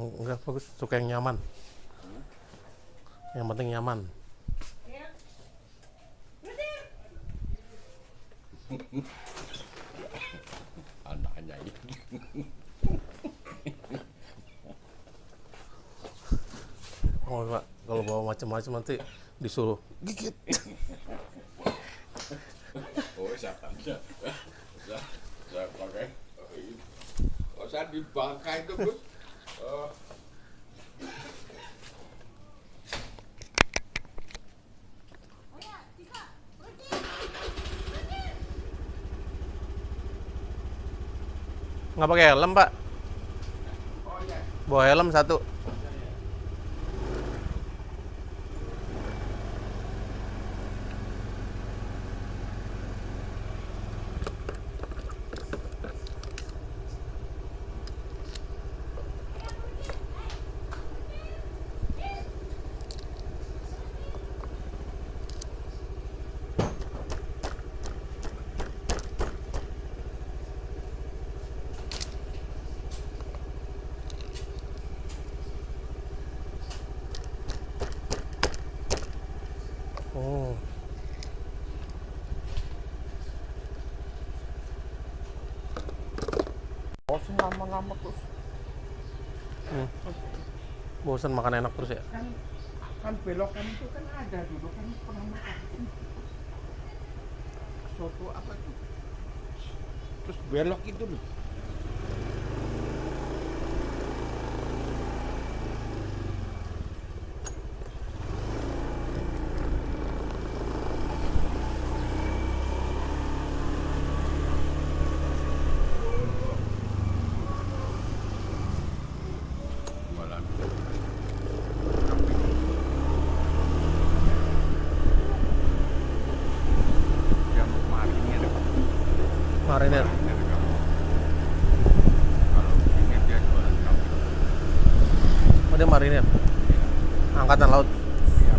Enggak bagus, suka yang nyaman. Yang penting nyaman. Anaknya ini. Oh Pak, kalau bawa macam-macam nanti disuruh gigit. Oh, saya pakai. Oh, saya dibangkai itu, Gus. Oh. Nggak pakai helm Pak? Oh iya. Bawa helm satu. Oh. Bosan lama-lama terus. Bosan makan enak terus ya? Kan belokan itu kan ada dulu kan pernah makan. Soto apa itu? Terus belok itu loh. Marinir. Kalau ini dia jualan kambing. Oh dia marinir. Angkatan laut. Iya.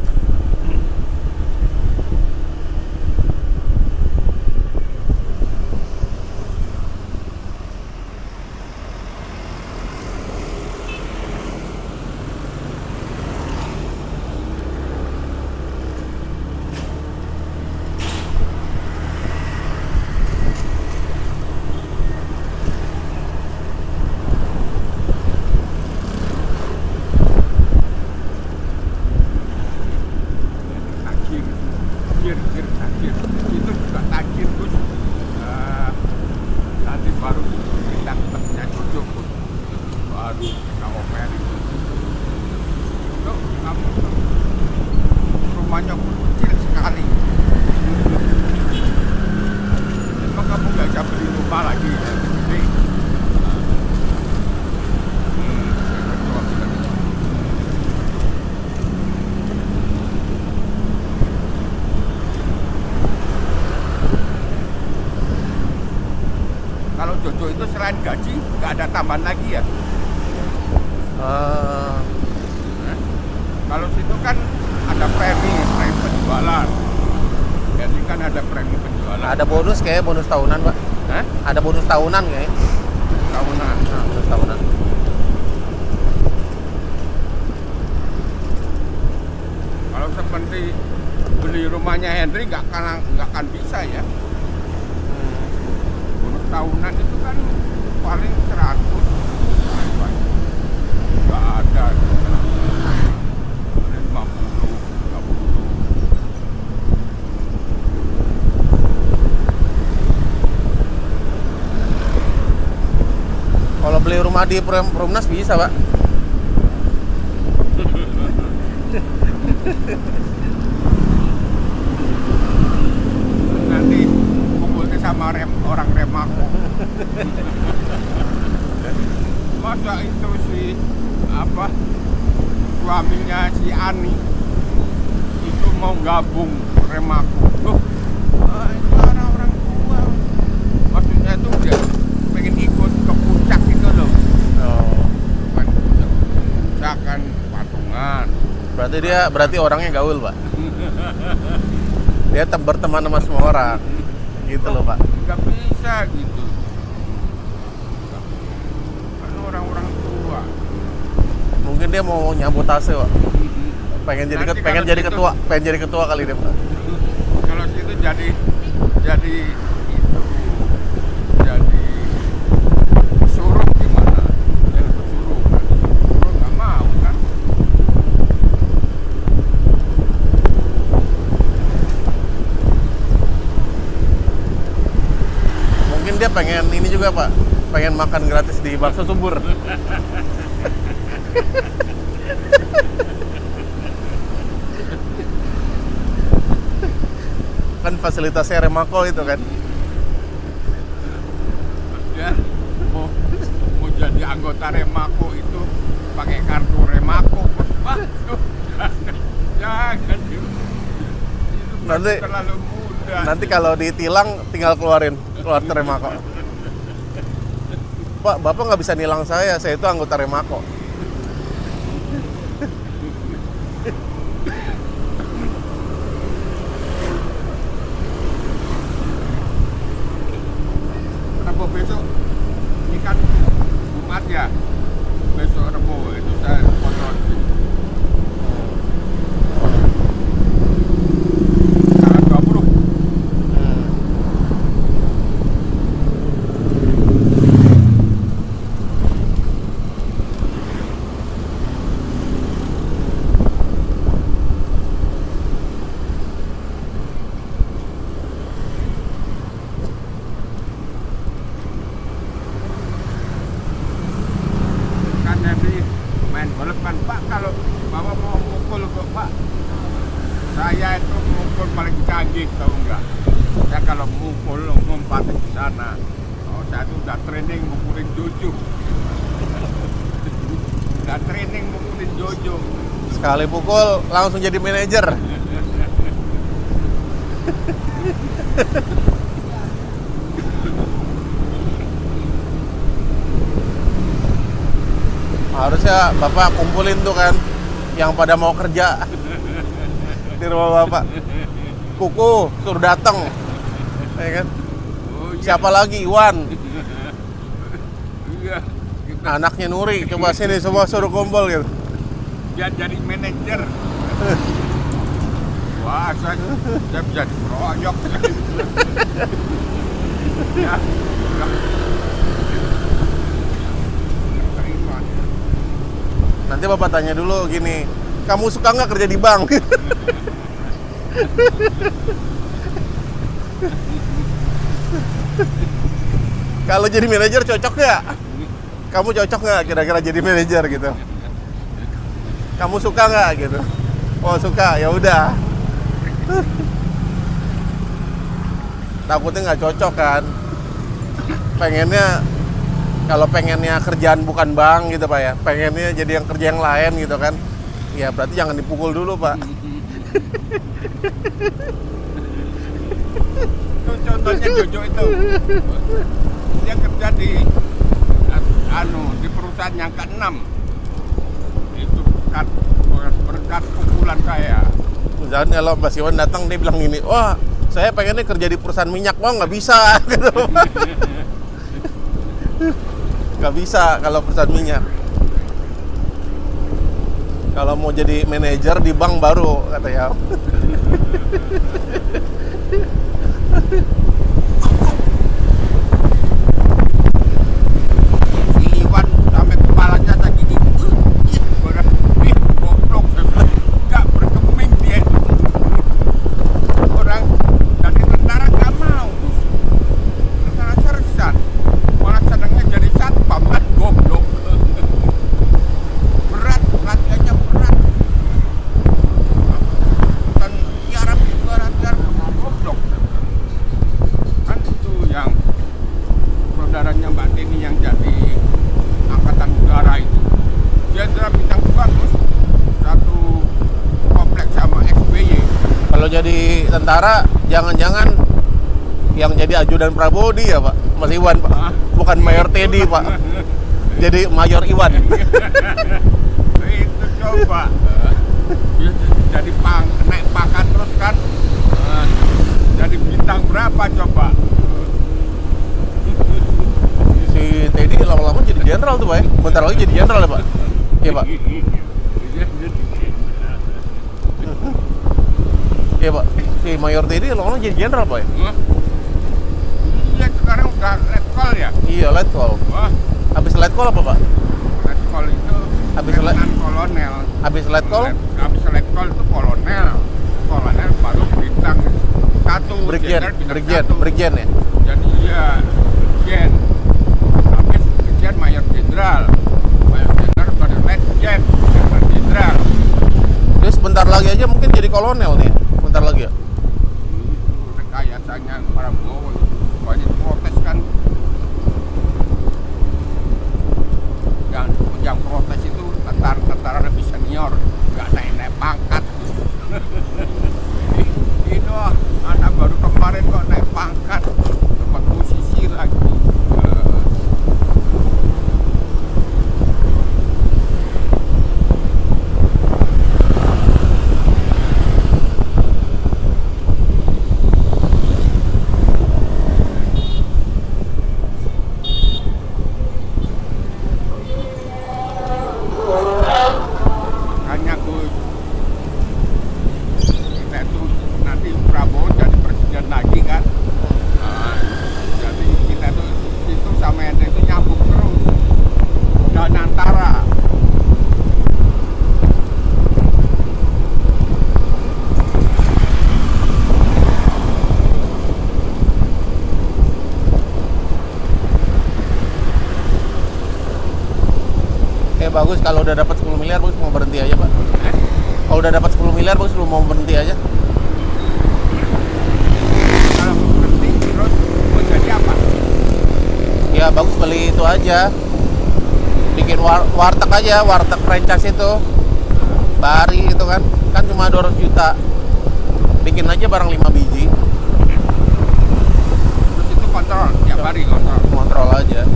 Tajir. Itu juga tajir, Gus. Nanti baru kita tempatnya cocok, Gus. Baru kita oper itu. Kamu rumahnya kecil sekali. Emang kamu nggak bisa beli rumah lagi ya? Gede. Kalau Jojo itu selain gaji nggak ada tambahan lagi ya? Kalau situ kan ada premi penjualan. Jadi kan ada premi penjualan. Ada bonus kayak bonus tahunan Pak. Hah? Ada bonus tahunan kayak. Tahunan. Nah, bonus tahunan. Kalau seperti beli rumahnya Henry nggak akan bisa ya. Bonus tahunan itu kan paling 100. Nggak ada. 50, 30. Kalau beli rumah di Perumnas bisa Pak. Nanti kumpulnya sama orang Remako. Masa itu si suaminya si Ani itu mau gabung Remako. Loh, itu orang-orang tua. Maksudnya itu dia pengen ikut ke puncak gitu loh. Oh. Bukan puncak kan patungan. Berarti orangnya gaul Pak. Dia berteman sama semua orang. Gitu loh Pak. Nggak bisa gitu. Kan orang-orang tua. dia mau nyabotase, Pak. Pengen jadi Nanti pengen kalau jadi situ- ketua, pengen jadi ketua kali dia, Pak. Kalau situ jadi itu jadi suruh gimana? Jadi suruh kan? Suruh nggak mau kan? Mungkin dia pengen ini juga, Pak. Pengen makan gratis di bakso subur. Kan fasilitasnya Remako itu kan. Dia mau jadi anggota Remako itu pakai kartu Remako, bos. Waduh, jangan. Itu Nanti- terlalu muda. Nanti kalau ditilang tinggal keluar Remako. Pak, Bapak nggak bisa nilang saya itu anggota Remako. Rebo besok ini kan Jumat ya, besok Rebo itu saya kontrol sih. Tanggal 20. Kan jadi main golf kan Pak, kalau Bapak mau mukul kok Pak, saya itu mukul paling canggih tahu enggak. Saya kalau mukul ngumpat di sana, saya tuh udah training mukulin Jojo. Udah training mukulin Jojo. Sekali pukul langsung jadi manajer. Harusnya Bapak kumpulin tuh kan yang pada mau kerja di rumah Bapak. Kuku suruh datang. Ya kan? Oh, iya. Siapa lagi? Iwan. Iya. Kita Anaknya Nuri. Coba sini semua suruh kumpul gitu. dia jadi manajer. Wah, saya bisa dikeroyok. Ya, udah. Terima. Nanti Bapak tanya dulu gini, kamu suka nggak kerja di bank? Kalau jadi manajer cocok nggak? Kamu cocok nggak kira-kira jadi manajer gitu? Kamu suka nggak gitu? Oh suka, ya udah. Takutnya nggak cocok kan? Pengennya kalau pengennya kerjaan bukan bank gitu Pak ya, pengennya jadi yang kerja yang lain gitu kan? Ya berarti jangan dipukul dulu Pak. Itu contohnya Jojo itu. Dia kerja di di perusahaan yang ke-6. Itu berkat pukulan saya. Misalnya kalau Mas Iwan datang dia bilang gini, wah saya pengennya kerja di perusahaan minyak, wah nggak bisa gitu. Nggak bisa kalau perusahaan minyak. Kalau mau jadi manajer di bank baru katanya. Si Iwan sampai kepalanya tadi gini. Goblok saya bilang. Nggak berkeming dia itu. Orang dari tentara nggak mau. Tentara sersan. Malah senangnya jadi satpam kan goblok. Berat, latihannya berat. Kan tiarap juga latihan goblok. Kan itu yang saudaranya Mbak Tini yang jadi angkatan udara itu. Jenderal bintang 2 terus satu kompleks sama SBY. Kalau jadi tentara jangan-jangan yang jadi ajudan Prabowo dia Pak, Mas Iwan Pak, Hah? bukan Mayor Teddy Pak, jadi Mayor Iwan. Itu coba dia jadi naik pangkat terus kan. Jadi bintang berapa coba? Si Teddy lama-lama jadi jenderal tuh Pak ya, bentar lagi jadi jenderal ya Pak. Iya Pak. Iya pak, si Mayor Teddy lama jadi jenderal pak ya? Hah? Iya sekarang udah letkol ya. Iya, letkol. Wah, Habis letkol apa pak? letkol itu Habis letnan kolonel. Habis letkol? Habis letkol itu kolonel. Kolonel baru bintang satu. Brigjen, jenderal bintang brigjen, satu. brigjen ya? Jadi iya, brigjen. Habis brigjen mayor jenderal. Mayor jenderal baru letjen, jenderal. Dia sebentar lagi aja mungkin jadi kolonel nih, sebentar lagi ya? Itu rekayasanya Prabowo. Banyak protes kan. Yang protes itu tentara lebih senior, nggak naik pangkat. Itu anak baru kemarin kok naik pangkat, dapat posisi lagi. Hanya Gus, kita itu nanti Prabowo jadi presiden lagi kan. Nah, jadi kita tuh itu sama ente itu nyambung terus dan antara. Bagus kalau udah dapat 10 miliar bagus mau berhenti aja pak. Kalau udah dapat 10 miliar bagus lu mau berhenti aja. Kalau berhenti terus mau jadi apa? Ya bagus beli itu aja. Bikin warteg aja, warteg franchise itu. Bari itu kan cuma 200 juta. Bikin aja barang 5 biji. Terus itu kontrol, tiap hari kontrol. Kontrol aja.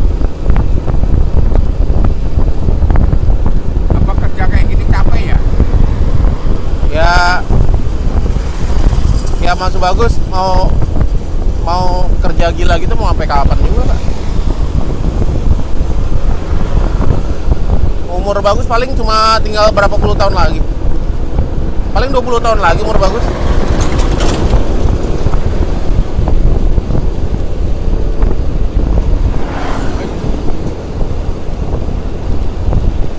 Apa kerja kayak gini capek ya? Ya masuk bagus mau kerja gila gitu mau sampai kapan juga pak. Umur bagus paling cuma tinggal berapa puluh tahun lagi, paling 20 tahun lagi umur bagus.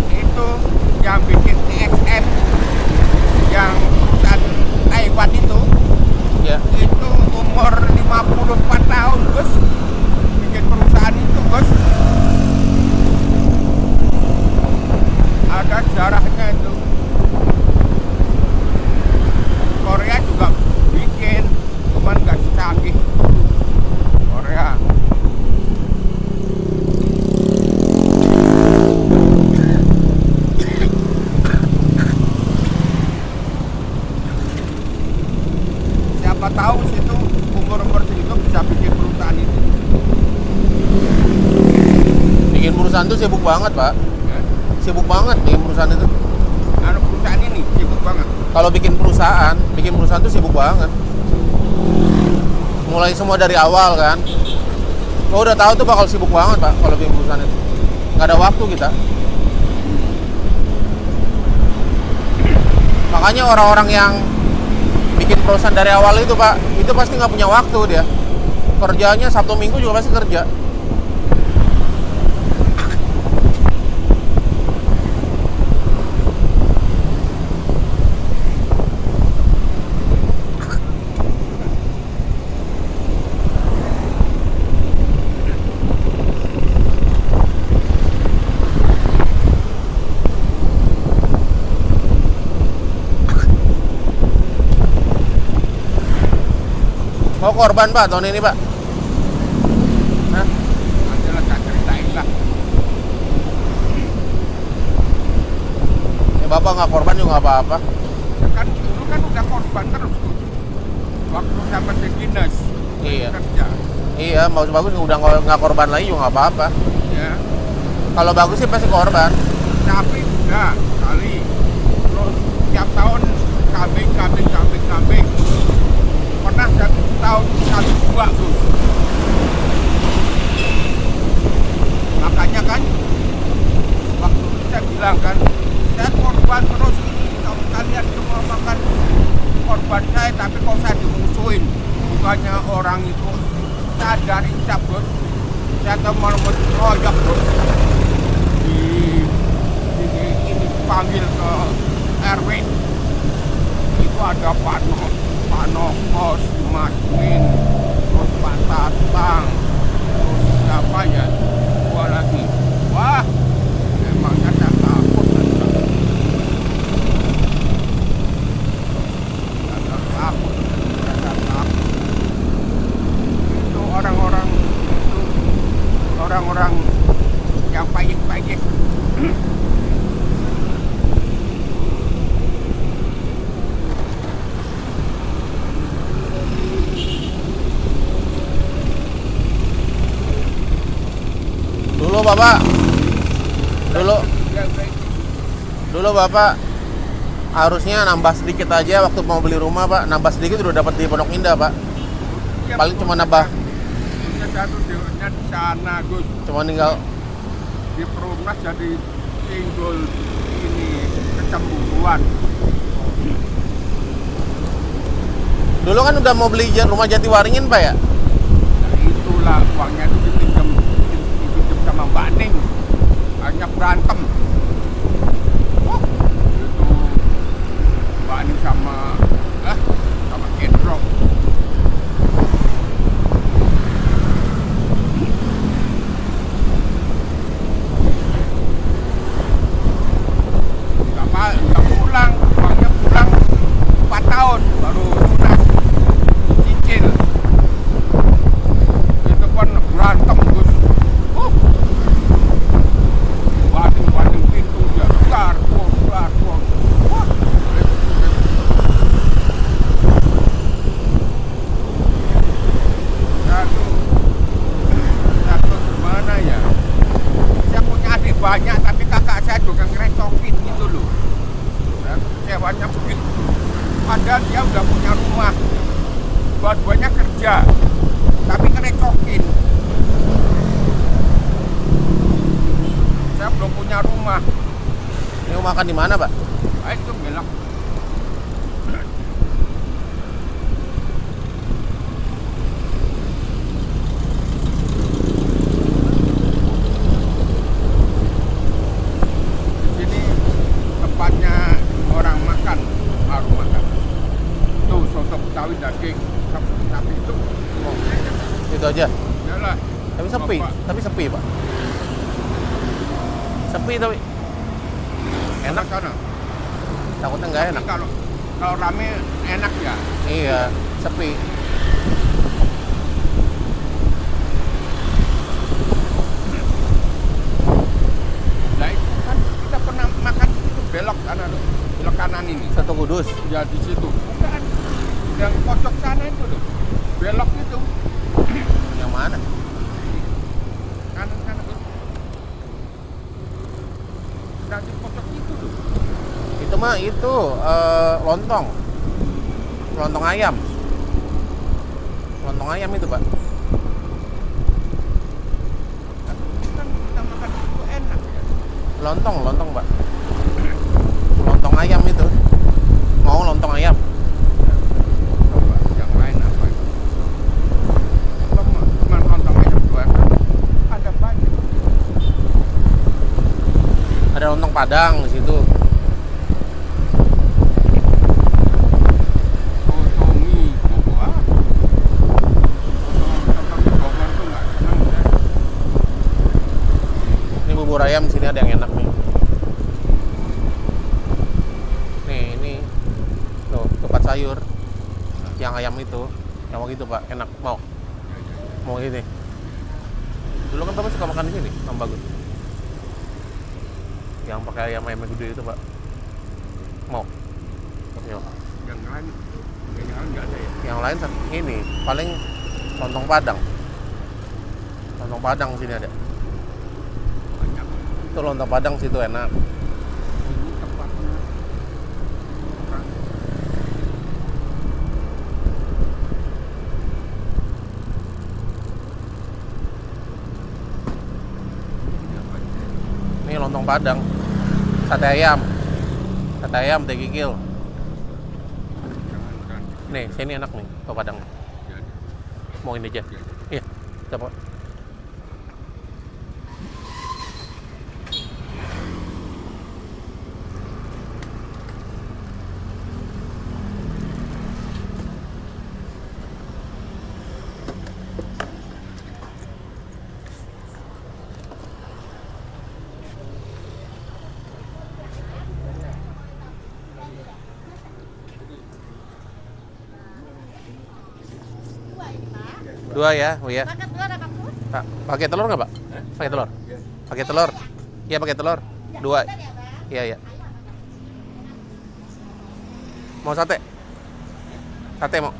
Itu yang bikin TXM yang perusahaan Taiwan itu Ya. itu umur 54 tahun Gus, bikin perusahaan itu Gus. Ada sejarahnya itu. Korea juga bikin, cuman nggak secanggih Korea. Siapa tahu situ umur-umur segitu bisa bikin perusahaan itu. Bikin perusahaan tuh sibuk banget pak, Ya. sibuk banget bikin perusahaan itu. Anu perusahaan ini sibuk banget. Kalau bikin perusahaan tuh sibuk banget. Mulai semua dari awal kan. Lo udah tahu tuh bakal sibuk banget pak kalau bikin perusahaan itu. Nggak ada waktu kita. Makanya orang-orang yang bikin perusahaan dari awal itu pak, itu pasti nggak punya waktu dia. Kerjanya Sabtu Minggu juga pasti kerja. Mau korban pak tahun ini pak? Hah? Nanti lah saya ceritain lah. Ya bapak nggak korban juga nggak apa-apa. Ya kan dulu kan udah korban terus tuh. Waktu sampai sekinas Iya. kerja. Iya, bagus udah nggak korban lagi juga nggak apa-apa. Ya. Kalau bagus sih pasti korban. Tapi udah kali. Terus tiap tahun kambing. Pernah satu tahun kali 2 tuh. Makanya kan waktu itu saya bilang kan, Saya korban terus ini. Kalau kalian semua makan korban saya, tapi kok saya dimusuhin. Bukannya orang itu sadar insaf, bos. Saya tahu malah mau dikeroyok, bos. Ini panggil ke RW. Itu ada Pak Nokos, Mas Min, terus Pak Tatang, terus siapa ya? Dua lagi. Wah, emangnya saya takut. Saya takut. Itu orang-orang yang payek-payek. Dulu Bapak harusnya nambah sedikit aja waktu mau beli rumah, Pak. Nambah sedikit udah dapat di Pondok Indah, Pak. Ya, Paling cuma nambah. Satu di sana, Gus. Cuma tinggal Di Perumnas jadi timbul ini kecemburuan. dulu kan udah mau beli rumah Jatiwaringin, Pak ya? Nah, itulah uangnya itu dipinjam sama Mbak Ning. Hanya berantem. Itu Mbak Ning sama Kendro. Nggak pulang, uangnya pulang 4 tahun baru lunas cicil. Itu kan berantem, Gus. Banding pintu dia dar. Wah. Satu gimana ya? Saya punya adik banyak, tapi kakak saya juga ngerecokin gitu loh. Kecewanya begitu. Padahal dia udah punya rumah, dua-duanya kerja, tapi ngerecokin. Saya belum punya rumah. Ini mau makan di mana, Pak? Ayo itu belok. Di sini tempatnya orang makan, baru makan. Tuh soto Betawi daging sapi itu. Itu aja. Yalah. Tapi sepi, Pak. Sepi tapi enak. Sana. Takutnya nggak enak. Kalau rame enak ya. Iya, sepi. Nah itu kan kita pernah makan itu belok kanan ini. Satu Kudus. Ya di situ. Bukan. Yang pojok sana itu loh. Belok itu. Yang mana? Kanan itu. Nah di pojok itu loh. Itu mah lontong. Lontong ayam. Lontong ayam itu, Pak. Kan kita makan itu enak ya. Lontong, Pak. Lontong ayam itu. Mau lontong ayam? Coba yang lain apa itu? Cuma lontong ayam dua kan ada banyak. Ada lontong Padang di situ. Sotomi Bogor. Sotomi Bogor tuh nggak senang ya. Ini bubur ayam di sini ada yang enak nih. Nih, ini tuh tempat sayur. Yang ayam itu, yang begitu, Pak, enak. Mau ini. Dulu kan Bapak suka makan di sini, Om Bagus. Yang pakai ayam gede itu, Pak. Mau? Yuk. Yang lain nggak ada ya. Yang lain ini paling lontong Padang. Lontong Padang sini ada. Banyak. Itu lontong Padang situ enak. Ini tempatnya orang. Ini apa ini? Ini lontong Padang. Sate ayam. Sate ayam, teh kikil. Jangan. Nih, sini enak nih, Pak Padang. Jadi, Mau ini aja. Iya, coba. Dua ya, oh ya. Pakai telur apa pun? Pak, pakai telur nggak, Pak? Pakai telur. Pakai telur. Iya, pakai telur. Dua. Iya, iya. Mau sate? Sate mau?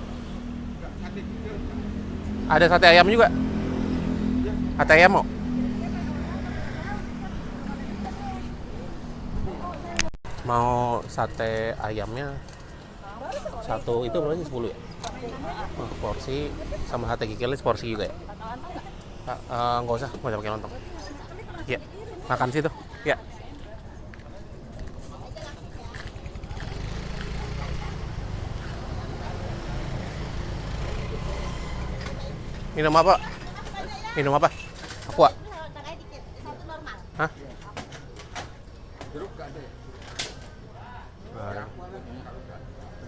Ada sate ayam juga? Sate ayam mau? Mau sate ayamnya satu itu berapa sih? 10 ya? Oh, porsi sama sate kikilnya seporsi juga ya? Nggak usah, nggak usah pakai lontong. Ya, makan situ. Ya. Minum apa? Minum apa? Aqua. Satu normal. Hah? jeruk nggak ada ya?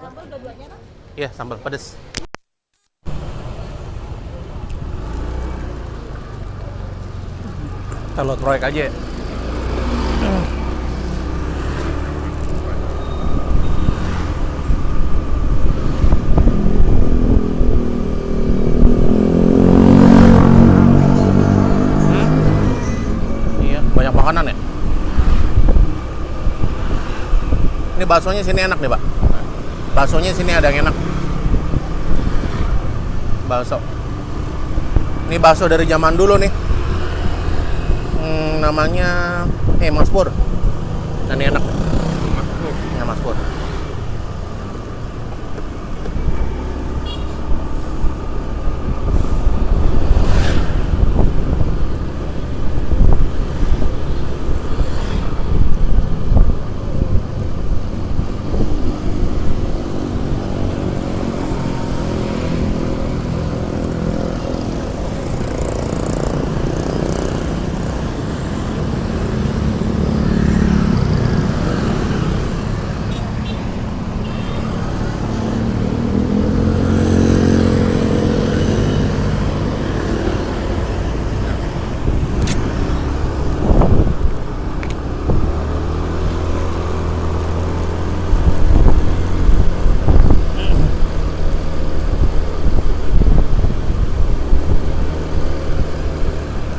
Sambal dua-duanya kan? Iya, sambal pedes. Telur proyek aja. Iya, banyak makanan ya. Ini baksonya sini enak nih, Pak. Baksonya sini ada yang enak. Bakso. Ini bakso dari zaman dulu nih. Namanya Mas Pur. Nah, ini enak. Ya, Mas Pur.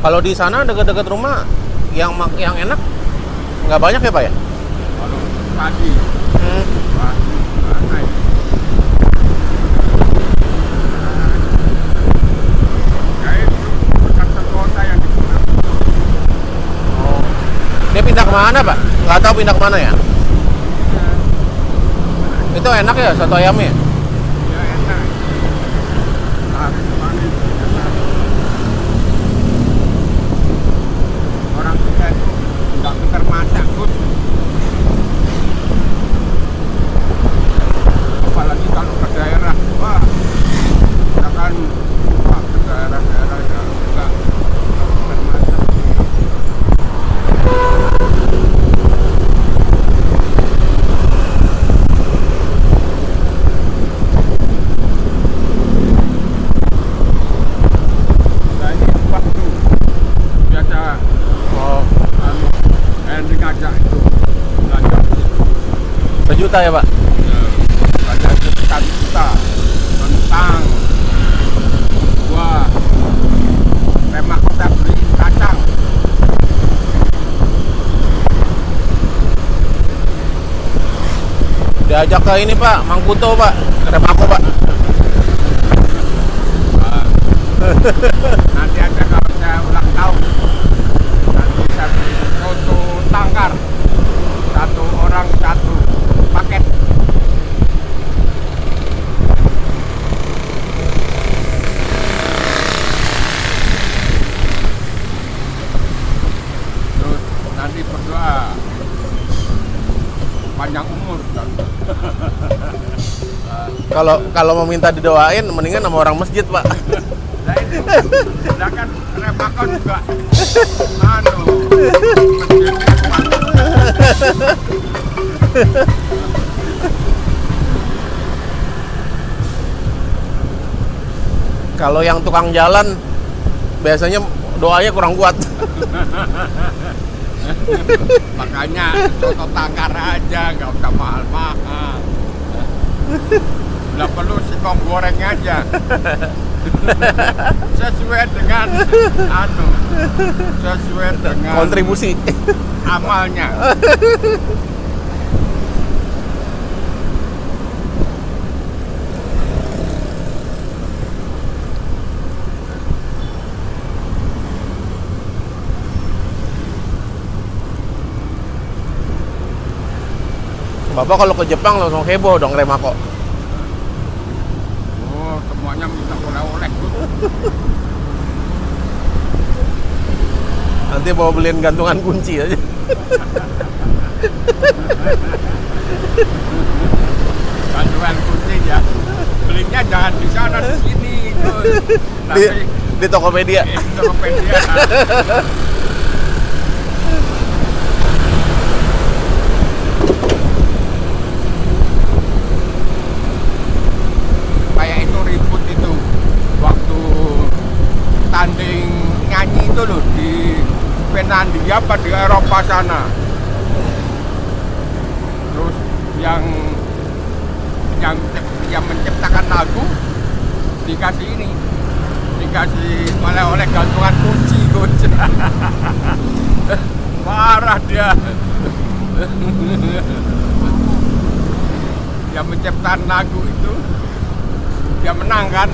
Kalau di sana dekat-dekat rumah yang enak nggak banyak ya, Pak ya? Kalau pagi, Hmm. mana ya? Ya itu Jakarta Kota yang dikenal. Oh. Dia pindah kemana, Pak? Nggak tahu pindah kemana ya? Itu enak ya soto ayamnya? Ya enak. Laris manis, enak. Orang kita itu nggak pintar masak, Gus. Apalagi kalau ke daerah, wah, kita kan wah, ke daerah-daerah yang nggak pintar masak. Nah ini waktu biasa Oh. Henry ngajak itu belanja Sejuta ya, Pak? belanja itu sekali juta kentang buah tema kota beli kacang Diajak ke ini, Pak, Mangkuto, Pak. Remako, Pak. nanti aja kalau saya ulang tahun nanti saya beli soto tangkar satu orang satu paket. Terus nanti berdoa panjang umur kan. Kalau mau minta didoain, mendingan sama orang masjid, Pak. Nah itu, nah kan Remako juga masjidnya kuat. Kalau yang tukang jalan, biasanya doanya kurang kuat. Makanya soto tangkar aja, nggak usah mahal-mahal. Nggak perlu singkong goreng aja. Sesuai dengan sesuai dengan Kontribusi. amalnya. Bapak kalau ke Jepang langsung heboh dong Remako. Oh, semuanya minta oleh-oleh. Nanti bawa beliin gantungan kunci aja. Bantuan kunci ya. Belinya jangan di sana, di sini. Di, di Tokopedia. Di Tokopedia. Kayak itu ribut itu waktu tanding nyanyi itu loh di Finlandia apa di Eropa sana. Terus yang menciptakan lagu dikasih oleh gantungan kunci. Marah dia. Yang menciptakan lagu itu dia menang kan,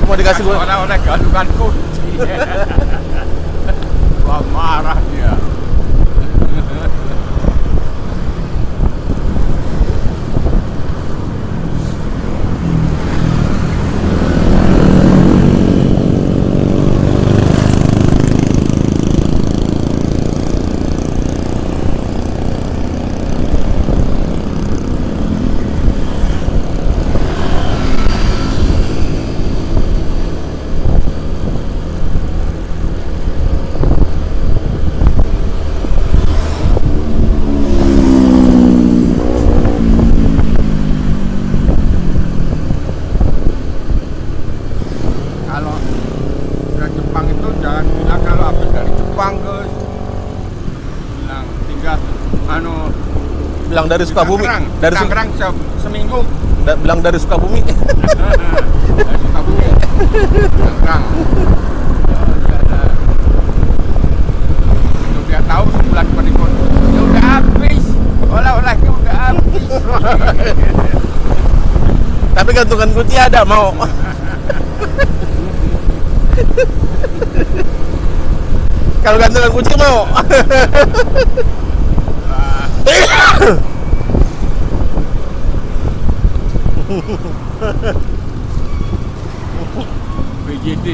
Cuma dikasih gue. oleh gantungan kunci. Wah, marah dia. Kalau ke Jepang itu jangan bilang kalau habis dari Jepang guys, bilang tinggal Bilang dari Sukabumi. Dari Tangerang seminggu. bilang dari Sukabumi. Dari Sukabumi Tangerang. Itu dia tahu sebulan berikut ya udah habis, oleh-olehnya udah habis. Tapi gantungan kunci ada, mau. Kalau gantungan kunci mau. BJD.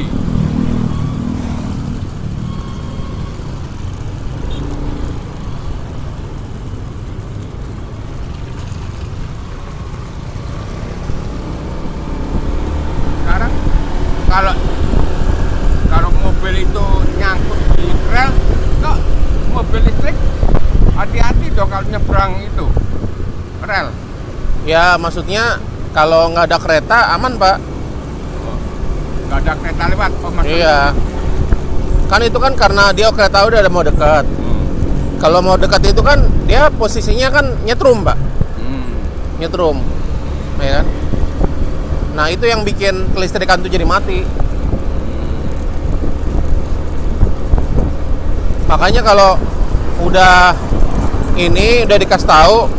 Sekarang kalau mobil itu nyangkut di rel, kok mobil listrik hati-hati dong kalau nyebrang itu rel. Ya, maksudnya kalau nggak ada kereta aman, Pak. Nggak ada kereta lewat. Oh, maksudnya. Iya. Kan itu kan karena dia kereta udah mau dekat. Kalau mau dekat itu kan dia posisinya kan nyetrum, Pak. Nyetrum. Ya kan? Nah, itu yang bikin kelistrikan tuh jadi mati. Makanya kalau udah dikasih tahu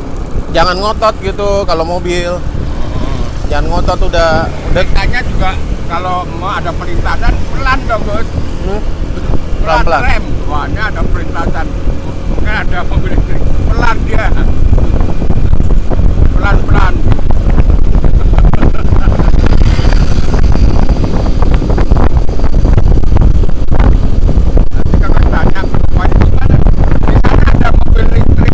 jangan ngotot gitu kalau mobil. Jangan ngotot udah Beritanya juga kalau mau ada perlintasan pelan dong Gus. Pelan-pelan. Rem. Wah, ini ada perlintasan. Mungkin ada mobil listrik. Pelan dia. Pelan-pelan. Nanti kalau ditanya, "Wah, di mana?" Di sana ada mobil listrik.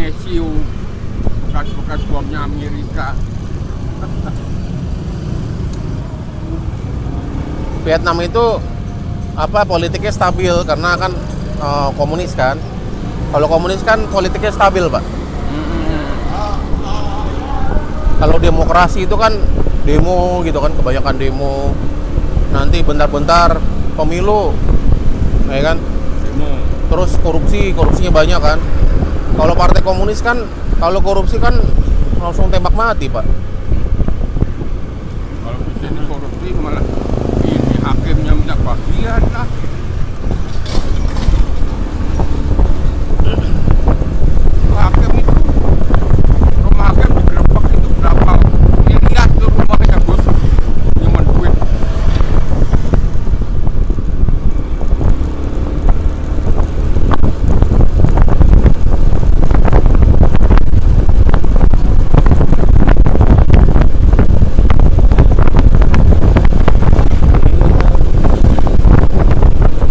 mesiu bekas-bekas bomnya Amerika. Vietnam itu politiknya stabil karena kan komunis kan. Kalau komunis kan politiknya stabil, Pak. Kalau demokrasi itu kan demo gitu kan, kebanyakan demo. Nanti bentar-bentar pemilu, ya kan? Demo. Terus korupsinya banyak kan. Kalau partai komunis kan, kalau korupsi kan langsung tembak mati, Pak. Kalau di sini korupsi malah ini hakimnya minta bagian lah. Hakim itu, rumah hakim digerebek itu berapa miliar tuh rumahnya bos, cuma duit.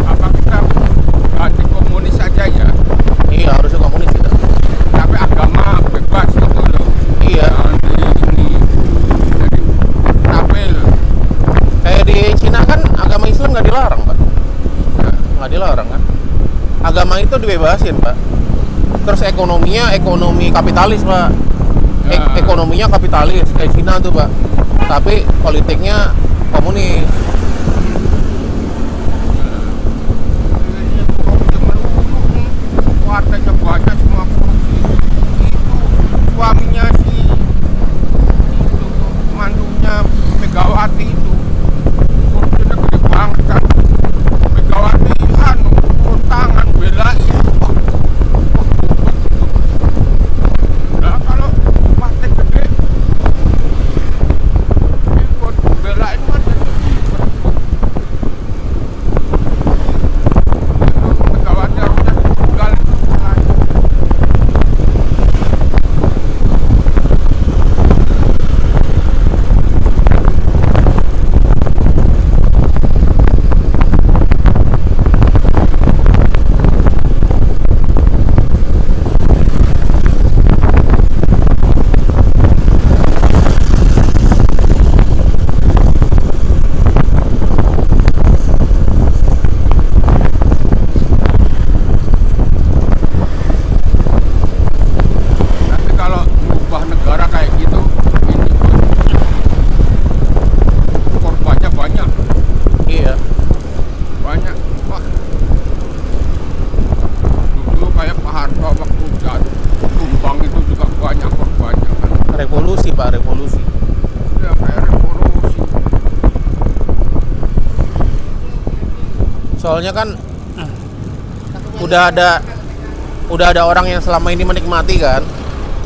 Apa kita ganti komunis saja ya? Iya, harusnya komunis kita. Tapi agama bebas gitu loh. Iya. Ini jadi stabil. Kayak di Cina kan agama Islam nggak dilarang, Pak. Nggak dilarang kan. Agama itu dibebasin, Pak. Terus ekonominya ekonomi kapitalis, Pak. Ya. Ekonominya kapitalis kayak Cina tuh, Pak. Tapi politiknya komunis. Ini korupsi melulu nih. Wartanya banyak semua korupsi. Itu suaminya si itu mantunya Megawati itu korupsinya gede banget kan. Megawati turun tangan belain. Nah kalau partai gede ikut belain partai gede. Megawati harusnya tinggal lagi. Tapi kalau mengubah negara kayak gitu, ini korbannya banyak, Iya. banyak. Wah, dulu kayak Pak Harto waktu jatuh tumbang itu juga banyak korbannya kan. Revolusi, Pak, revolusi. Ya kayak revolusi. Soalnya kan udah ada orang yang selama ini menikmati kan.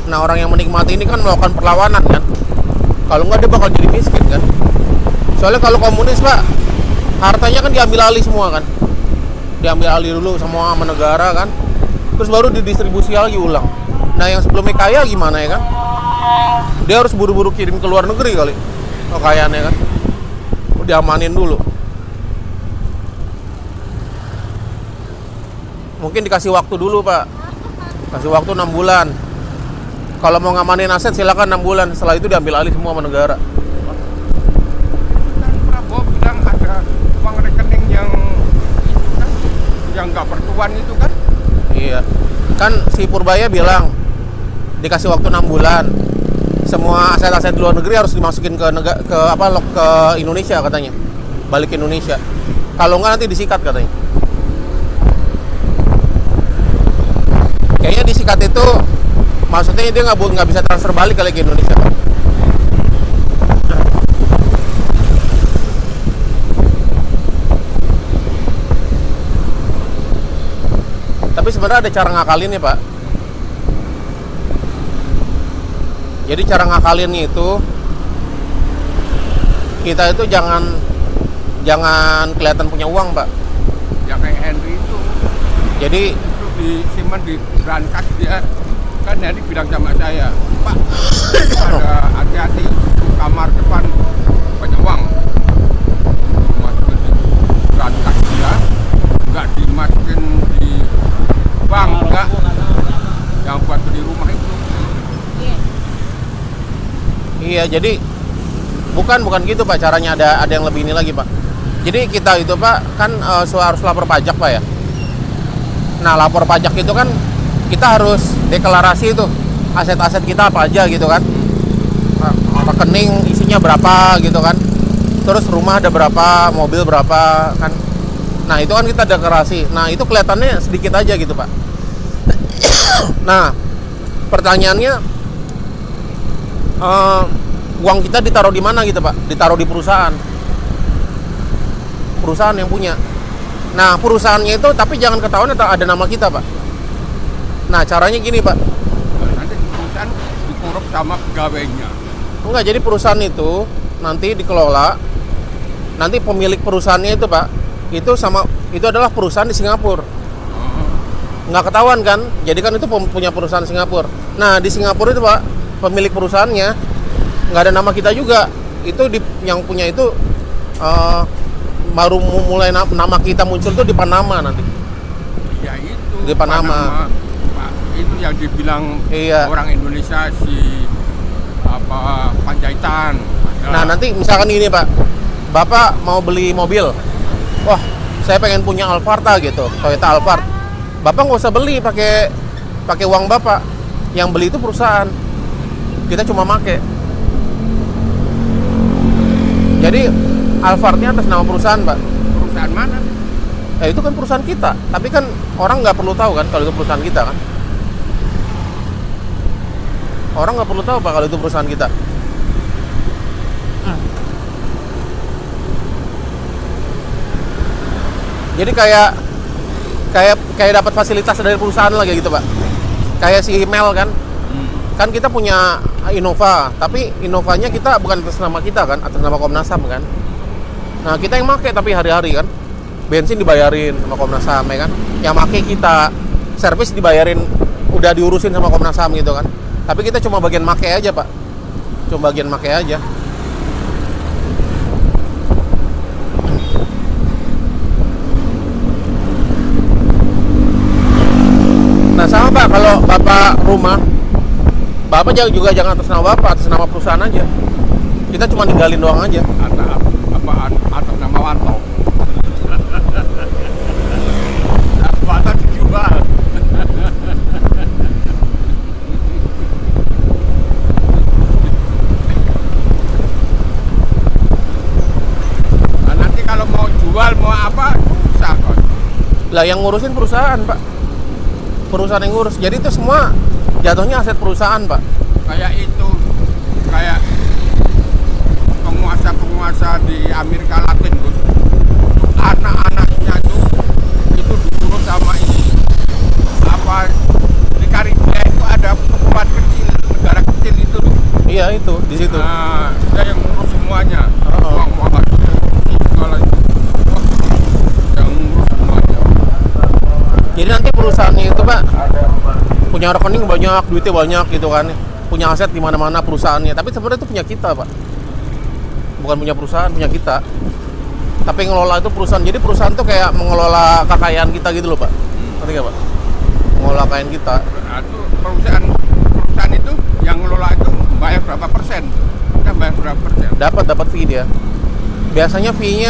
Nah, orang yang menikmati ini kan melakukan perlawanan kan. Kalau nggak dia bakal jadi miskin kan. Soalnya kalau komunis, Pak, hartanya kan diambil alih semua kan. Diambil alih dulu semua sama negara kan. Terus baru didistribusi lagi ulang. Nah, yang sebelumnya kaya gimana ya kan? Dia harus buru-buru kirim ke luar negeri kali kekayaannya kan. Diamanin dulu. Mungkin dikasih waktu dulu, Pak. Kasih waktu 6 bulan. Kalau mau ngamanin aset silakan 6 bulan. Setelah itu diambil alih semua sama negara. Dan Prabowo bilang ada uang rekening yang itu kan, yang nggak bertuan itu kan. Iya. Kan si Purbaya bilang dikasih waktu 6 bulan. Semua aset-aset di luar negeri harus dimasukin ke ke Indonesia katanya. Balik ke Indonesia. Kalau nggak nanti disikat katanya. Kayaknya disikat itu maksudnya dia nggak bisa transfer balik kali ke Indonesia, Pak. Tapi sebenarnya ada cara ngakalinnya, Pak. Jadi cara ngakalinnya itu kita itu jangan kelihatan punya uang, Pak. Ya kayak Henry itu. Jadi Itu disimpan di berangkas dia kan Henry bilang sama saya, Pak, ada hati-hati kamar depan banyak uang, masukin di berangkas dia, nggak dimasukin di bank, enggak, yang buat beli rumah Iya, jadi bukan gitu Pak, caranya ada yang lebih ini lagi Pak. Jadi kita itu Pak kan harus lapor pajak Pak ya. Nah, lapor pajak itu kan kita harus deklarasi itu aset-aset kita apa aja gitu kan. Rekening isinya berapa gitu kan. Terus rumah ada berapa, mobil berapa kan. Nah, itu kan kita deklarasi. Nah, itu kelihatannya sedikit aja gitu Pak. Nah, pertanyaannya uang kita ditaruh di mana gitu Pak? Ditaruh di perusahaan yang punya. Nah, perusahaannya itu tapi jangan ketahuan ada nama kita Pak. Nah, caranya gini Pak. Nanti perusahaan dikorup sama pegawainya. Enggak, jadi perusahaan itu nanti dikelola. Nanti pemilik perusahaannya itu Pak, itu adalah perusahaan di Singapura. Nggak ketahuan kan? Jadi kan itu punya perusahaan Singapura. Nah, di Singapura itu Pak, pemilik perusahaannya nggak ada nama kita juga. Itu yang punya itu baru mulai nama kita muncul tuh di Panama nanti. Ya itu. Di Panama. Pak, itu yang dibilang Iya. orang Indonesia Panjaitan. Nah, nanti misalkan gini Pak, Bapak mau beli mobil. Wah, saya pengen punya Alphard gitu, Toyota Alphard. Bapak nggak usah beli pakai uang Bapak. Yang beli itu perusahaan. Kita cuma make. Jadi Alphardnya atas nama perusahaan Pak. Perusahaan mana? Itu kan perusahaan kita. Tapi kan orang nggak perlu tahu kan kalau itu perusahaan kita kan. Orang nggak perlu tahu Pak kalau itu perusahaan kita. Jadi kayak dapat fasilitas dari perusahaan lagi gitu Pak. Kayak si Mel kan. Kan kita punya Innova, tapi Innovanya kita bukan atas nama kita kan, atas nama Komnas HAM kan. Nah, kita yang make tapi hari-hari kan. Bensin dibayarin sama Komnas HAM ya kan. Yang make kita, servis dibayarin, udah diurusin sama Komnas HAM gitu kan. Tapi kita cuma bagian make aja Pak. Cuma bagian make aja. Nah, sama Pak, kalau Bapak rumah, Bapak juga jangan atas nama Bapak, atas nama perusahaan aja. Kita cuma ninggalin doang aja. Atas nama Wanto. Wanto dijual. Nah, nanti kalau mau jual mau apa susah kok. Lah yang ngurusin perusahaan Pak. Perusahaan yang ngurus. Jadi itu semua jatuhnya aset perusahaan Pak. Kayak penguasa di Amerika Latin Gus. Anak-anaknya itu diurus sama ini. Di Karibia itu ada tempat kecil, negara kecil itu tuh. Iya itu di situ. Nah, dia yang ngurus semuanya. Oh. Uang segala yang ngurus semuanya. Jadi nanti perusahaannya itu Pak punya rekening banyak, duitnya banyak gitu kan. Punya aset di mana-mana perusahaannya, tapi sebenarnya itu punya kita Pak. Bukan punya perusahaan, punya kita. Tapi yang ngelola itu perusahaan. Jadi perusahaan itu kayak mengelola kekayaan kita gitu loh Pak. Ngerti nggak Pak? Mengelola kekayaan kita. Nah, itu perusahaan itu yang ngelola itu bayar berapa persen? Kita bayar berapa persen? Dapat fee dia. Biasanya fee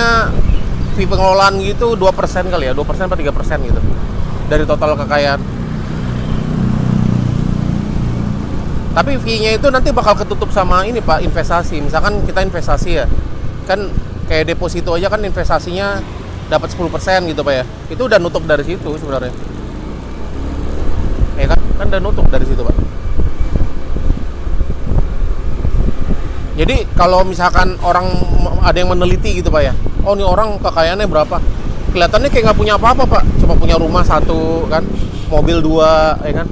pengelolaan gitu 2% kali ya, 2% atau 3% gitu. Dari total kekayaan. Tapi fee-nya itu nanti bakal ketutup sama ini Pak, investasi. Misalkan kita investasi ya. Kan kayak deposito aja kan investasinya dapat 10% gitu Pak ya. Itu udah nutup dari situ sebenarnya. Ya kan? Kan udah nutup dari situ Pak. Jadi kalau misalkan orang ada yang meneliti gitu Pak ya. Oh, ini orang kekayaannya berapa? Kelihatannya kayak nggak punya apa-apa Pak. Cuma punya rumah 1 kan, mobil 2 ya kan.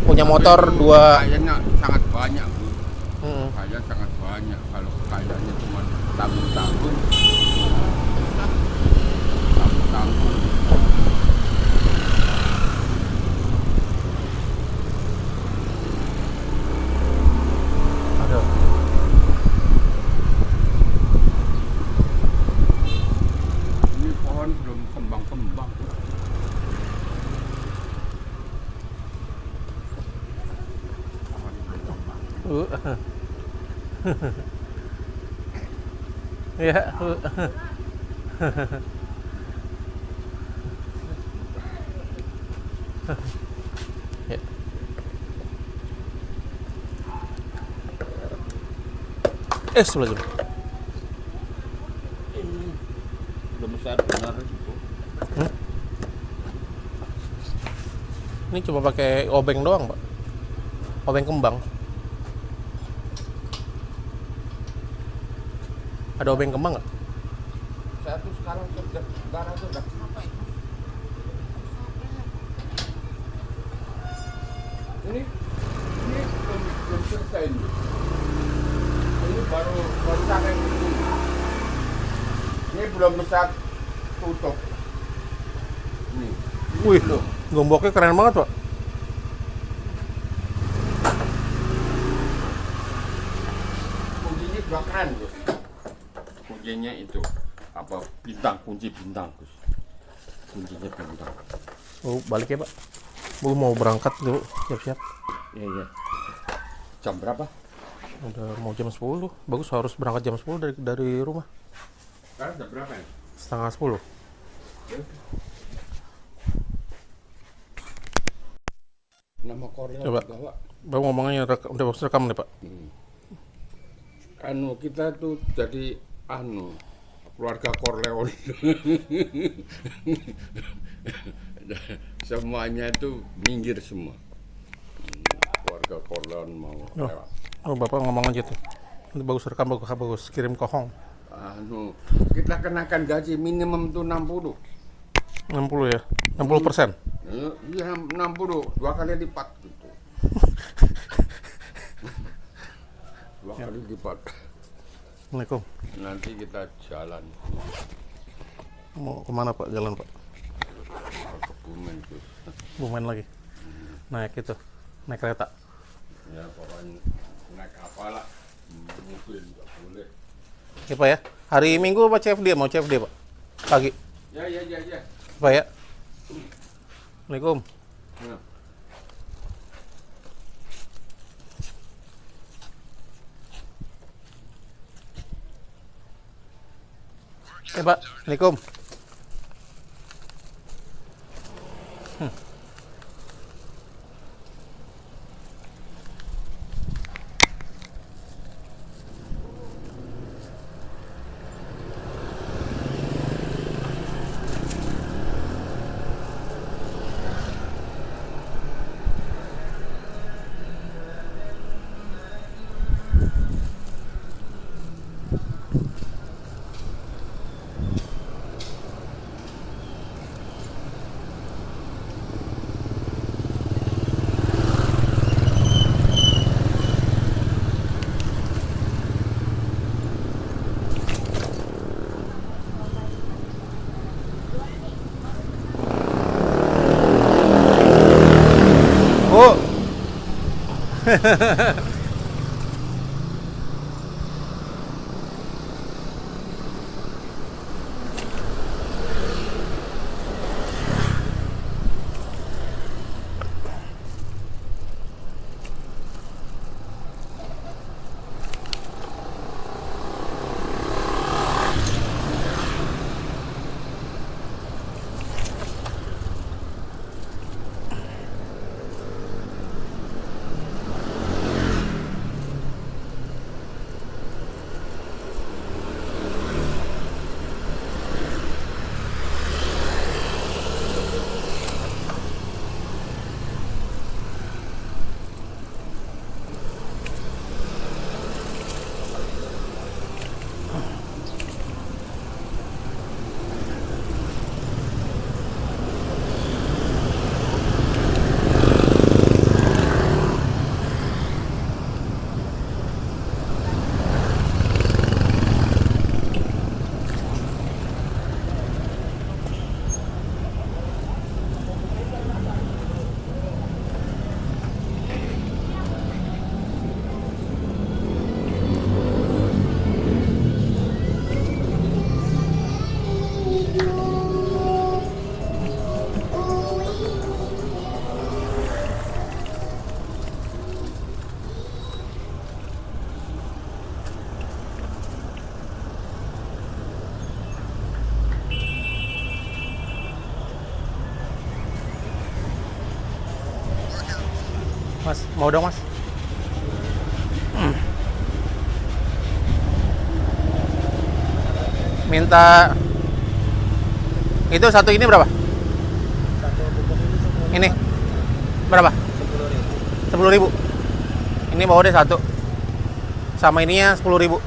Punya motor 2. Kayaknya sangat banyak Bu. Kayaknya sangat banyak. Kalau kayaknya cuma tanggung-tanggung. Aduh. Ini pohon belum kembang-kembang. Iya. Ya. Sebelah jam. Udah besar benar itu. Ini cuma pakai obeng doang, Pak. Obeng kembang. Ada obeng kembang nggak? Saya tuh sekarang kerja darah tuh udah capek. Ini belum selesai ini. Ini baru sampai ini. Ini belum bisa tutup. Nih. Wih, gomboknya keren banget, Pak. Kuncinya juga keren, Gus. Kuncinya itu apa? Kunci bintang, Gus. Kuncinya bintang. Oh, balik ya, Pak. Bu mau berangkat dulu, siap-siap. Iya. Jam berapa? Udah mau jam 10. Bagus harus berangkat jam 10 dari rumah. Sekarang jam berapa ya? Setengah 10. Nama Korea Coba. juga, Pak. Bapak ngomongnya udah rekam nih, Pak. Kita tuh jadi keluarga Corleone. Semuanya itu minggir semua. Keluarga Corleone mau lewat. Oh, Bapak ngomong aja tuh. Ini bagus rekam, bagus. Kirim ke Hong. Kita kenakan gaji minimum tuh 60. 60 ya? 60%? Iya 60, 2 kali lipat gitu. 2 kali lipat. Assalamualaikum. Nanti kita jalan Mau kemana, Pak? Jalan, Pak? ke Kebumen terus. Bumen lagi? Naik itu? Naik kereta? Ya pokoknya naik apa lah. Mobil nggak boleh. Ya, Pak ya? Hari Minggu apa CFD? Mau CFD, Pak? Pagi? Ya. Pak ya? Assalamualaikum. Ya. Pak. Assalamualaikum. Bu. Mas, mau dong, Mas? Minta itu satu ini berapa? Ini berapa? 10.000. Ini bawa deh satu. Sama ininya 10.000.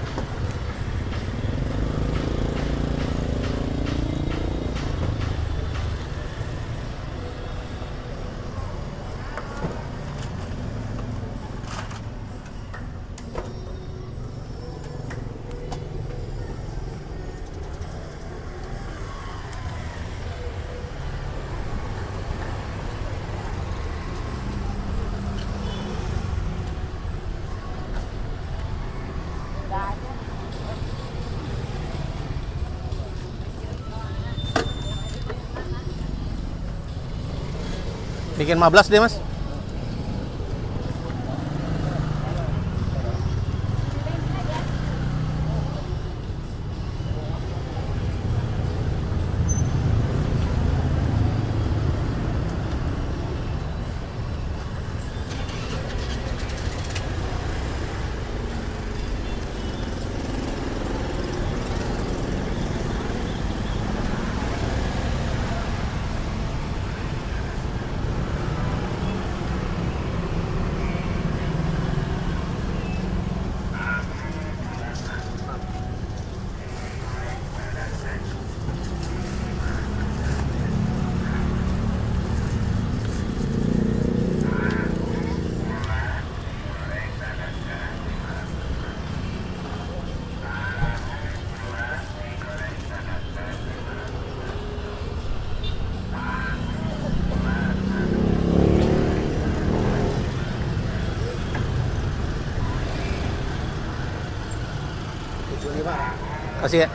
Bikin 15 deh, Mas. Kasih ya.